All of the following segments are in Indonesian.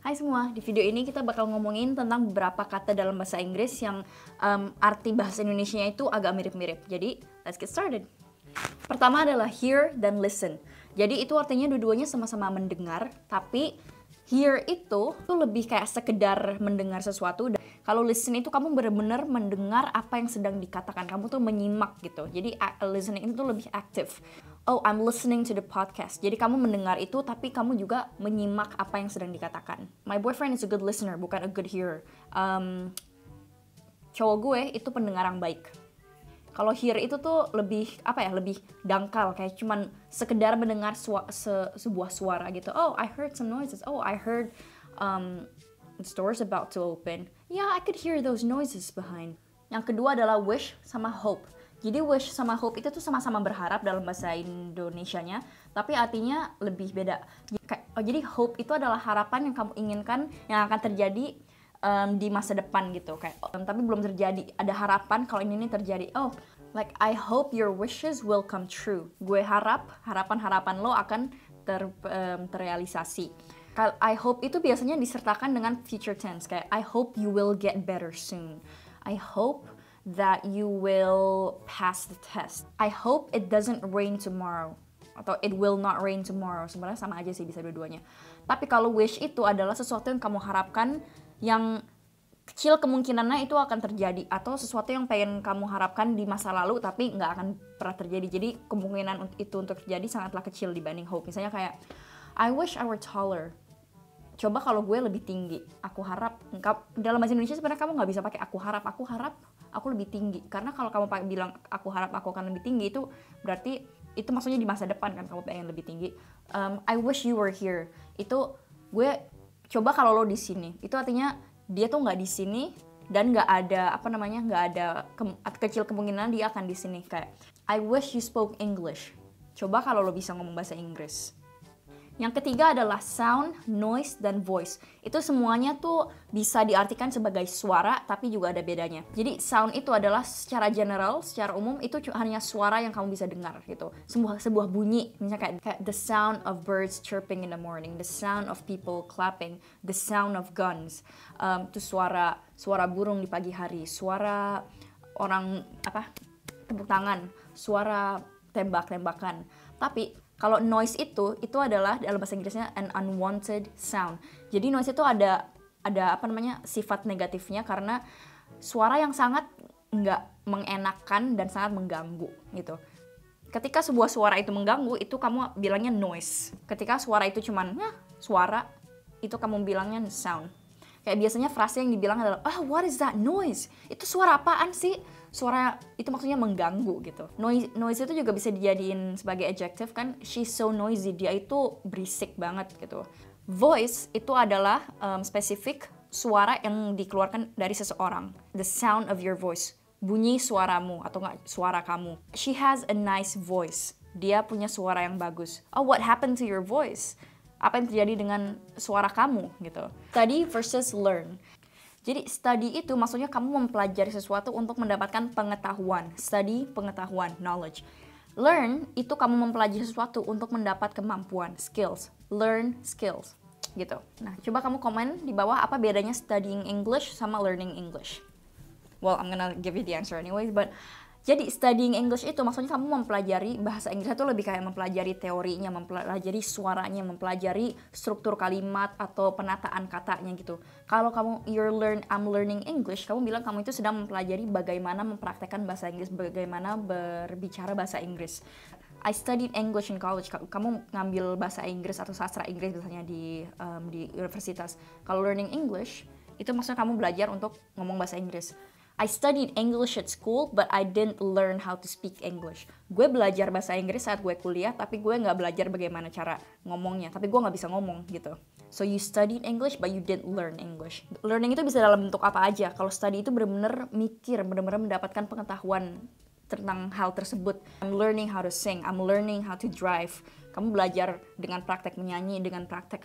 Hai semua, di video ini kita bakal ngomongin tentang beberapa kata dalam bahasa Inggris yang arti bahasa Indonesianya itu agak mirip-mirip. Jadi, let's get started. Pertama adalah hear dan listen. Jadi itu artinya dua-duanya sama-sama mendengar, tapi hear itu lebih kayak sekedar mendengar sesuatu. Kalau listen itu kamu benar-benar mendengar apa yang sedang dikatakan, kamu tuh menyimak gitu. Jadi listening itu lebih aktif. Oh, I'm listening to the podcast. Jadi kamu mendengar itu, tapi kamu juga menyimak apa yang sedang dikatakan. My boyfriend is a good listener, bukan a good hearer. Cowok gue itu pendengar yang baik. Kalau hear itu tuh lebih lebih dangkal, kayak cuman sekedar mendengar sebuah suara gitu. Oh, I heard some noises. Oh, I heard the door's about to open. Yeah, I could hear those noises behind. Yang kedua adalah wish sama hope. Jadi wish sama hope itu tuh sama-sama berharap dalam bahasa Indonesianya, tapi artinya lebih beda. Jadi hope itu adalah harapan yang kamu inginkan yang akan terjadi di masa depan gitu, kayak tapi belum terjadi. Ada harapan kalau ini terjadi. Oh, like I hope your wishes will come true. Gue harap harapan-harapan lo akan terrealisasi. I hope itu biasanya disertakan dengan future tense, kayak I hope you will get better soon. I hope that you will pass the test. I hope it doesn't rain tomorrow. Atau it will not rain tomorrow. Sebenarnya sama aja sih, bisa dua-duanya. Tapi kalau wish itu adalah sesuatu yang kamu harapkan yang kecil kemungkinannya itu akan terjadi, atau sesuatu yang pengen kamu harapkan di masa lalu tapi nggak akan pernah terjadi. Jadi kemungkinan itu untuk terjadi sangatlah kecil dibanding hope. Misalnya kayak I wish I were taller. Coba kalau gue lebih tinggi. Aku harap. Dalam bahasa Indonesia sebenarnya kamu nggak bisa pakai aku harap aku lebih tinggi. Karena kalau kamu bilang aku harap aku akan lebih tinggi, itu berarti itu maksudnya di masa depan kan kamu pengen lebih tinggi. I wish you were here. Itu gue coba kalau lo di sini. Itu artinya dia tuh nggak di sini dan nggak ada kecil kemungkinan dia akan di sini. Kayak I wish you spoke English. Coba kalau lo bisa ngomong bahasa Inggris. Yang ketiga adalah sound, noise, dan voice. Itu semuanya tuh bisa diartikan sebagai suara, tapi juga ada bedanya. Jadi sound itu adalah secara general, secara umum itu hanya suara yang kamu bisa dengar gitu. Sebuah bunyi, misalnya kayak the sound of birds chirping in the morning, the sound of people clapping, the sound of guns. Itu suara burung di pagi hari, suara orang tepuk tangan, suara tembak-tembakan. Tapi kalau noise itu adalah dalam bahasa Inggrisnya an unwanted sound. Jadi noise itu ada sifat negatifnya karena suara yang sangat nggak mengenakan dan sangat mengganggu gitu. Ketika sebuah suara itu mengganggu, itu kamu bilangnya noise. Ketika suara itu cuman suara, itu kamu bilangnya sound. Kayak biasanya frase yang dibilang adalah, what is that noise? Itu suara apaan sih? Suara itu maksudnya mengganggu gitu. Noise itu juga bisa dijadiin sebagai adjective kan. She's so noisy. Dia itu berisik banget gitu. Voice itu adalah spesifik suara yang dikeluarkan dari seseorang. The sound of your voice. Bunyi suaramu atau nggak suara kamu. She has a nice voice. Dia punya suara yang bagus. Oh, what happened to your voice? Apa yang terjadi dengan suara kamu gitu. Study versus learn. Jadi study itu maksudnya kamu mempelajari sesuatu untuk mendapatkan pengetahuan. Study, pengetahuan, knowledge. Learn itu kamu mempelajari sesuatu untuk mendapat kemampuan, skills. Learn skills gitu. Nah, coba kamu komen di bawah apa bedanya studying English sama learning English. Well, I'm gonna give you the answer anyways, but jadi studying English itu maksudnya kamu mempelajari bahasa Inggris itu lebih kayak mempelajari teorinya, mempelajari suaranya, mempelajari struktur kalimat atau penataan katanya gitu. Kalau kamu I'm learning English, kamu bilang kamu itu sedang mempelajari bagaimana mempraktekkan bahasa Inggris, bagaimana berbicara bahasa Inggris. I studied English in college. Kamu ngambil bahasa Inggris atau sastra Inggris misalnya di universitas. Kalau learning English itu maksudnya kamu belajar untuk ngomong bahasa Inggris. I studied English at school, but I didn't learn how to speak English. Gue belajar bahasa Inggris saat gue kuliah, tapi gue nggak belajar bagaimana cara ngomongnya. Tapi gue nggak bisa ngomong gitu. So you studied English, but you didn't learn English. Learning itu bisa dalam bentuk apa aja. Kalau study itu benar-benar mikir, benar-benar mendapatkan pengetahuan tentang hal tersebut. I'm learning how to sing, I'm learning how to drive. Kamu belajar dengan praktek menyanyi, dengan praktek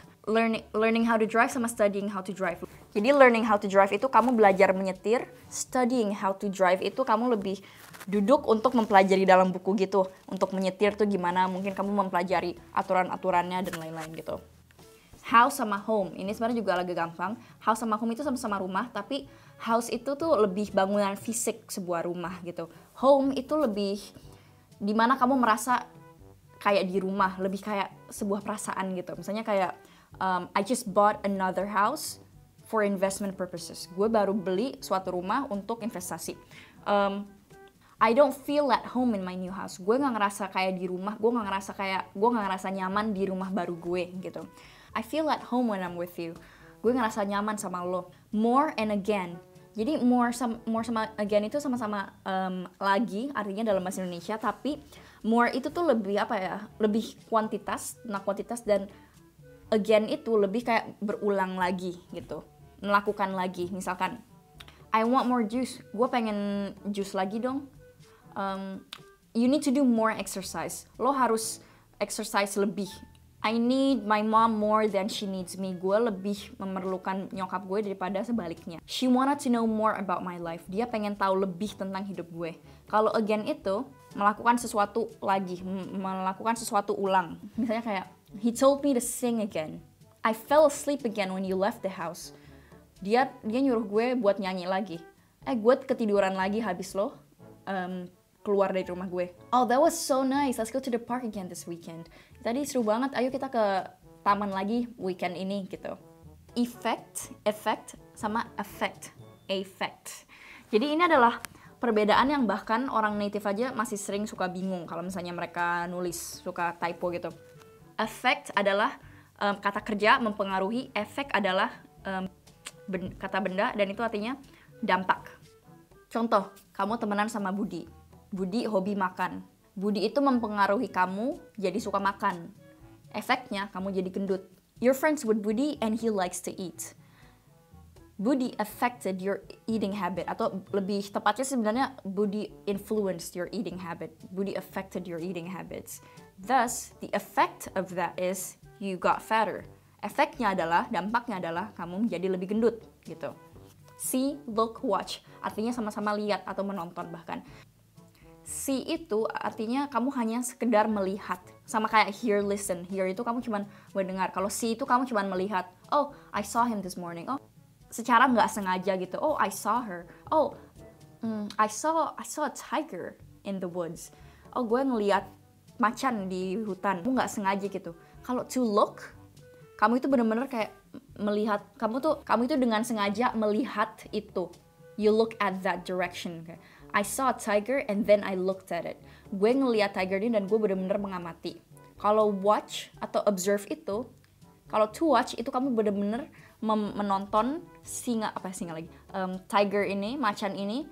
learning how to drive sama studying how to drive. Jadi learning how to drive itu kamu belajar menyetir, studying how to drive itu kamu lebih duduk untuk mempelajari dalam buku gitu. Untuk menyetir tuh gimana, mungkin kamu mempelajari aturan-aturannya dan lain-lain gitu. House sama home, ini sebenarnya juga agak gampang. House sama home itu sama-sama rumah, tapi house itu tuh lebih bangunan fisik sebuah rumah gitu. Home itu lebih dimana kamu merasa kayak di rumah, lebih kayak sebuah perasaan gitu. Misalnya kayak I just bought another house for investment purposes. Gue baru beli suatu rumah untuk investasi. I don't feel at home in my new house. Gue nggak ngerasa kayak di rumah. Gue nggak ngerasa nyaman di rumah baru gue gitu. I feel at home when I'm with you. Gue ngerasa nyaman sama lo. More and again. Jadi more sama again itu sama-sama lagi artinya dalam bahasa Indonesia, tapi more itu tuh lebih apa ya? Lebih kuantitas, dan again itu lebih kayak berulang lagi gitu. Melakukan lagi. Misalkan I want more juice. Gue pengen jus lagi dong. You need to do more exercise. Lo harus exercise lebih. I need my mom more than she needs me. Gue lebih memerlukan nyokap gue daripada sebaliknya. She wanted to know more about my life. Dia pengen tahu lebih tentang hidup gue. Kalau again itu melakukan sesuatu lagi, melakukan sesuatu ulang. Misalnya kayak, he told me to sing again. I fell asleep again when you left the house. Dia nyuruh gue buat nyanyi lagi. Gue ketiduran lagi habis lo keluar dari rumah gue. Oh, that was so nice. Let's go to the park again this weekend. Tadi seru banget. Ayo kita ke taman lagi weekend ini gitu. Effect sama affect. Jadi ini adalah perbedaan yang bahkan orang native aja masih sering suka bingung kalau misalnya mereka nulis, suka typo gitu. Affect adalah kata kerja mempengaruhi, effect adalah kata benda, dan itu artinya dampak. Contoh, kamu temenan sama Budi. Budi hobi makan. Budi itu mempengaruhi kamu jadi suka makan. Efeknya kamu jadi gendut. You're friends with Budi and he likes to eat. Budi affected your eating habit, atau lebih tepatnya sebenarnya Budi influenced your eating habit. Budi affected your eating habits. Thus, the effect of that is you got fatter. Efeknya adalah, dampaknya adalah kamu menjadi lebih gendut gitu. See, look, watch. Artinya sama-sama lihat atau menonton bahkan. See itu artinya kamu hanya sekedar melihat. Sama kayak hear, listen. Hear itu kamu cuma mendengar. Kalau see itu kamu cuma melihat. Oh, I saw him this morning. Oh, secara nggak sengaja gitu. Oh, I saw her. Oh, I saw a tiger in the woods. Oh, gue ngeliat macan di hutan. Aku nggak sengaja gitu. Kalau to look, kamu itu bener-bener kayak melihat. Kamu itu dengan sengaja melihat itu. You look at that direction. Okay? I saw a tiger and then I looked at it. Gue ngeliat tiger ini dan gue bener-bener mengamati. Kalau watch atau observe itu, kalau to watch itu kamu bener-bener menonton tiger ini, macan ini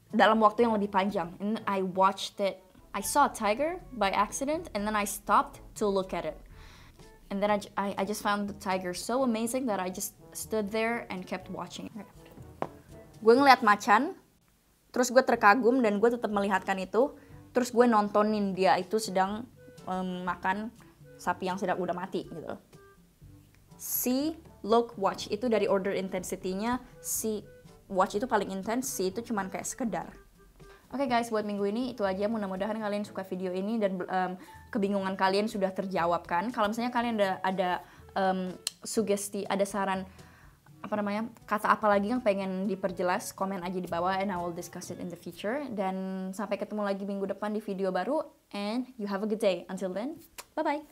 dalam waktu yang lebih panjang. And then I watched it. I saw a tiger by accident and then I stopped to look at it. And then I just found the tiger so amazing that I just stood there and kept watching it. Gue ngeliat macan, terus gue terkagum dan gue tetap melihatkan itu. Terus gue nontonin dia itu sedang makan sapi yang sedang udah mati gitu. See, look, watch itu dari order intensity-nya. See, watch itu paling intens, see itu cuman kayak sekedar. Oke guys, buat minggu ini itu aja. Mudah-mudahan kalian suka video ini dan kebingungan kalian sudah terjawab kan. Kalau misalnya kalian ada sugesti, ada saran kata apa lagi yang pengen diperjelas, komen aja di bawah and I will discuss it in the future. Dan sampai ketemu lagi minggu depan di video baru, and you have a good day. Until then, bye bye.